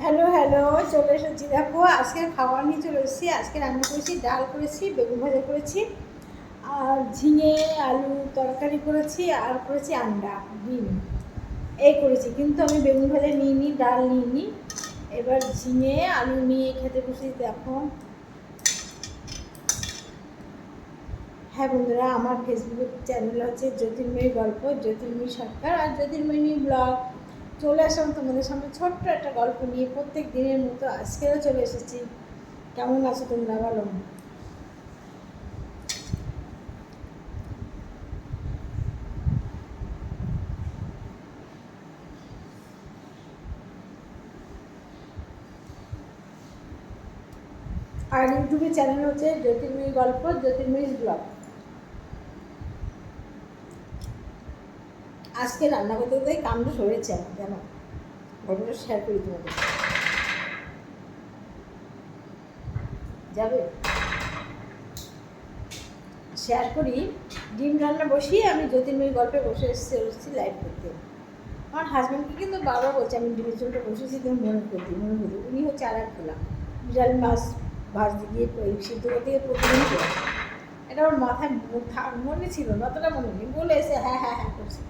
Hello hello, চলে এসেছি। দেখো আজকে খাবার নিয়ে চলে এসেছি। আজকে রান্না করেছি, ডাল করেছি, বেগুন ভাজা করেছি, আর ঝিঙে আলু তরকারি করেছি, আর করেছি আন্ডা ডিম, এই করেছি। কিন্তু আমি বেগুন ভাজা নিইনি, ডাল নিইনি। এবার ঝিঙে আলু নিয়ে খেতে বসেছি। দেখো, হ্যাঁ বন্ধুরা, আমার ফেসবুক চ্যানেল হচ্ছে জ্যোতির্ময়ী গল্প, জ্যোতির্ময়ী সরকার আর জ্যোতির্ময়ী ব্লগ। চলে আসলাম তোমাদের সামনে ছোট্ট একটা গল্প নিয়ে। প্রত্যেক দিনের মতো আজকেও চলে এসেছি। কেমন আছো তোমরা, বলো? আর ইউটিউবে চ্যানেল হচ্ছে জ্যোতির্ময়ী গল্প, জ্যোতির্ময়ী ব্লগ। আজকে রান্না করতে করতে কাণ্ড সরেছে আমার, জানো? ঘটনা শেয়ার করি তোমাদের। যাবে শেয়ার করি। ডিম রান্না বসিয়ে আমি জ্যোতির্ময়ী গল্পে বসে এসেছি লাইভ করতে। আমার হাজব্যান্ডকে কিন্তু বারবার বলছে আমি ডিমের ঝোলটা বসেছি, তুমি মনে করতে। উনি হচ্ছে আর এক খোলা বিড়াল মাছ ভাজতে গিয়ে সিদ্ধ করতে গিয়ে প্রতিদিন করে। এটা আমার মাথায় মনে ছিল না, অতটা মনে নেই। বলে এসে হ্যাঁ হ্যাঁ হ্যাঁ করছে।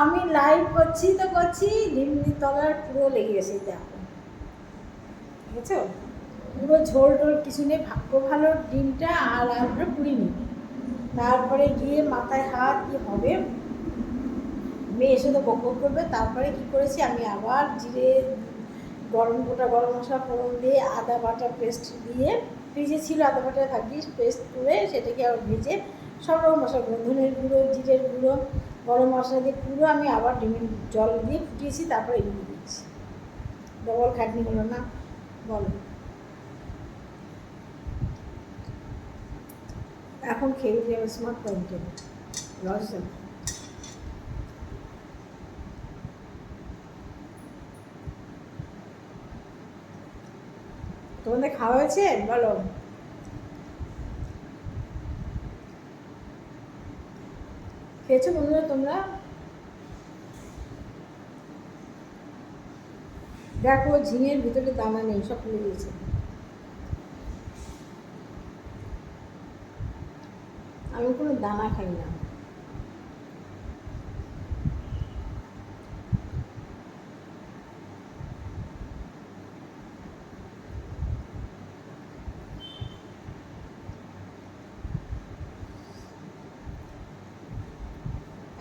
আমি লাইভ করছি তো করছি, ডিমনি তলার পুরো লেগে গেছে। দেখো, বুঝেছো? পুরো ঝোল টোল কিছু নেই। ভাগ্য ভালো ডিমটা আর আমরা পুড়িনি। তারপরে গিয়ে মাথায় হাত, কি হবে, মেয়ে এসে তো বক বক করবে। তারপরে কি করেছি, আমি আবার জিরে গোটা গরম মশলা ফোড়ন দিয়ে আদা বাটা পেস্ট দিয়ে, ফ্রিজে ছিল আদা বাটা থাকি, পেস্ট করে সেটাকে আবার ভেজে সব রকম মশলা, ধনের গুঁড়ো, জিরের গুঁড়ো, গরম মশলা দিয়ে পুরো আমি আবার ডিমের জল দিয়ে ফুটিয়েছি। তারপরে এগুলো দিয়েছি। ডবল খাটনি হলো না, বলো? এখন খেয়ে যাবে স্মার্ট পয়েন্টে লস। তোমাদের খাওয়া হয়েছে, বলো? খেয়েছো বন্ধুরা তোমরা? দেখো, ঝিঙের ভিতরে দানা নেই, সব ফেলে দিয়েছে। আমি কোনো দানা খাই না।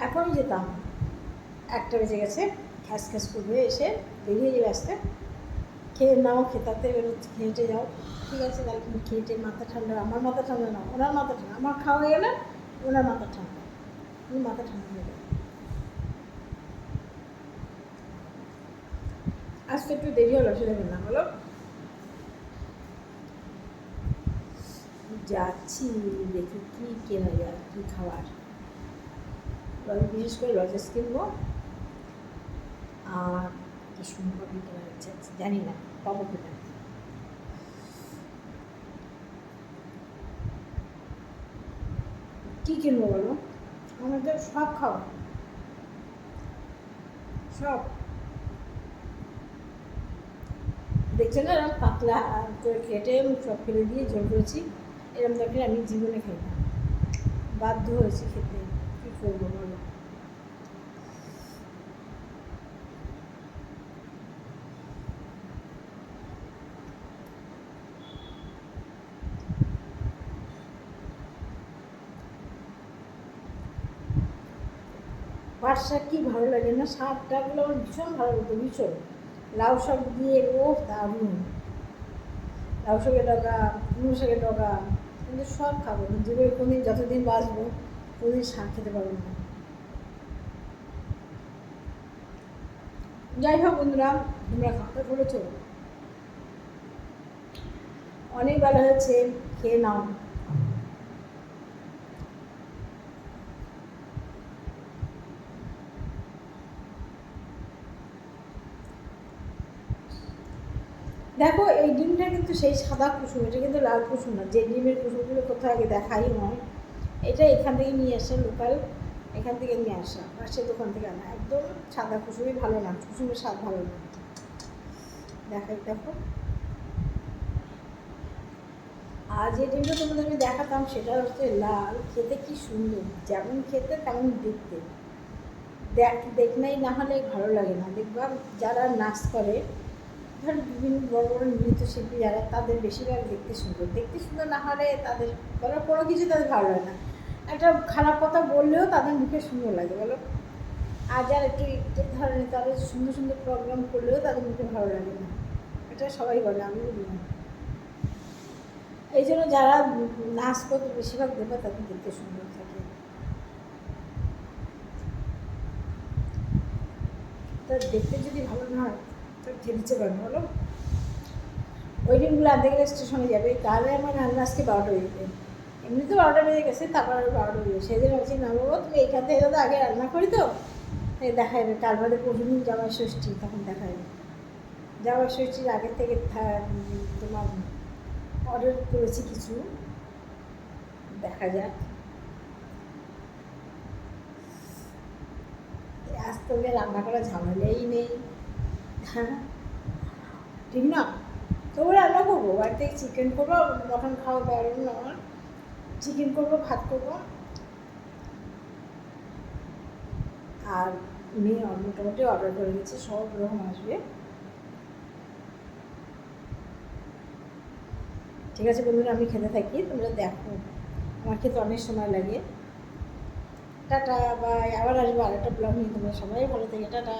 এখনই যেতাম, 1টা বেজে গেছে। খ্যাস খ্যাস করবে, এসে বেরিয়ে যাবে আসতে। খেয়ে নাও, খেতাতে বেরোচ্ছে, খেয়েটে যাও। ঠিক আছে, তাহলে তুমি খেয়েটে মাথা ঠান্ডা। আমার মাথা ঠান্ডা না, ওনার মাথা ঠান্ডা। আমার খাওয়া হয়ে গেলে ওনার মাথা ঠান্ডা, উনি মাথা ঠান্ডা হয়ে যাবে। আজকে একটু দেরি হলো, সেটা না, বলো? যাচ্ছি, দেখি কি কেনা যায়, কী খাবার। বিশেষ করে লজেস কিনবো, আর সোমবারই কেনার ইচ্ছা আছে। জানি না পাবো কিনা। কী কিনবো বলো? আমাদের সব খাওয়া, সব। দেখছো না এরকম পাতলা করে কেটে সব ফেলে দিয়ে ঝোল করেছি। এরকম তরকারি আমি জীবনে খাই না, বাধ্য হয়েছি খেতে। কী করবো বলো? পাট শাক কী ভালো লাগে না, শাকটাগুলো আমার ভীষণ ভালো লাগতো, ভীষণ। লাউ শাক দিয়ে, ও দারুণ। লাউ শাকের ডগা, কুমড়ো শাকের ডগা, কিন্তু সব খাবো। জীবনে কোনদিন, যতদিন বাঁচবো কোনদিন শাক খেতে পারবো না। যাই হোক বন্ধুরা, তোমরা খাওয়া করেছো? অনেক বেলা হয়েছে, খেয়ে নাও। দেখো, এই ডিমটা কিন্তু সেই সাদা কুসুম, এটা কিন্তু লাল কুসুম না। যে ডিমের কুসুমগুলো কোথাও আগে দেখাই নয়, এটা এখান থেকে নিয়ে আসা, লোকাল এখান থেকে নিয়ে আসা, পাশের দোকান থেকে আনা। একদম সাদা কুসুমই ভালো না, কুসুমের স্বাদ ভালো না। দেখাই, দেখো। আর যে ডিমটা তোমাদের আমি দেখাতাম সেটা হচ্ছে লাল, খেতে কি সুন্দর, যেমন খেতে তেমন দেখতে। দেখলেই না হলে ভালো লাগে না। দেখবা যারা নাচ করে, ধর বিভিন্ন বড় বড় নৃত্যশিল্পী যারা, তাদের বেশিরভাগ দেখতে সুন্দর না হলে তাদের বলো কোনো কিছু তাদের ভালো লাগে না। একটা খারাপ কথা বললেও তাদের মুখে সুন্দর লাগে, বলো। আর যারা একটু ধরনের, তাদের সুন্দর সুন্দর প্রোগ্রাম করলেও তাদের মুখে ভালো লাগে না, এটা সবাই বলে, আমি বলি না। এই জন্য যারা নাচ করতে বেশিরভাগ দেবে তাদের দেখতে সুন্দর থাকে। তা দেখতে যদি ভালো না হয় তো খেতে পারবে, বলো। ওই দিনগুলো আনতে গেলে স্টেশনে যাবে, তাহলে আমার রান্না আজকে 12টা হয়ে যাবে। এমনি তো 12টা বেজে গেছে, তারপর আরও 12টা হয়ে যাবে। সেদিন বলছি না বাবা, তুমি এইখান থেকে তো আগে রান্না করি, তো তাই দেখা যাবে। তার বাদে পরশুদিন জামাই ষষ্ঠী, তখন দেখা যাবে। জামাই ষষ্ঠীর আগের থেকে তোমার অর্ডার করেছি কিছু, দেখা যাক। আজ তোকে রান্না করা ঝামেলাই নেই, হ্যাঁ ঠিক না। তবু রান্না করবো, বাড়িতে চিকেন করবো, মটন খাওয়া পারবো না, আমার চিকেন করবো, ভাত করবো। আর মেয়ে মোটামুটি অর্ডার করে গেছে, সব রকম আসবে। ঠিক আছে বন্ধুরা, আমি খেতে থাকি, তোমরা দেখো। আমার খেতে অনেক সময় লাগে। Tata, bye. আবার আসবো আরেকটা ব্লগ নিয়ে। তোমরা সবাই ভালো থেকে, টাটা।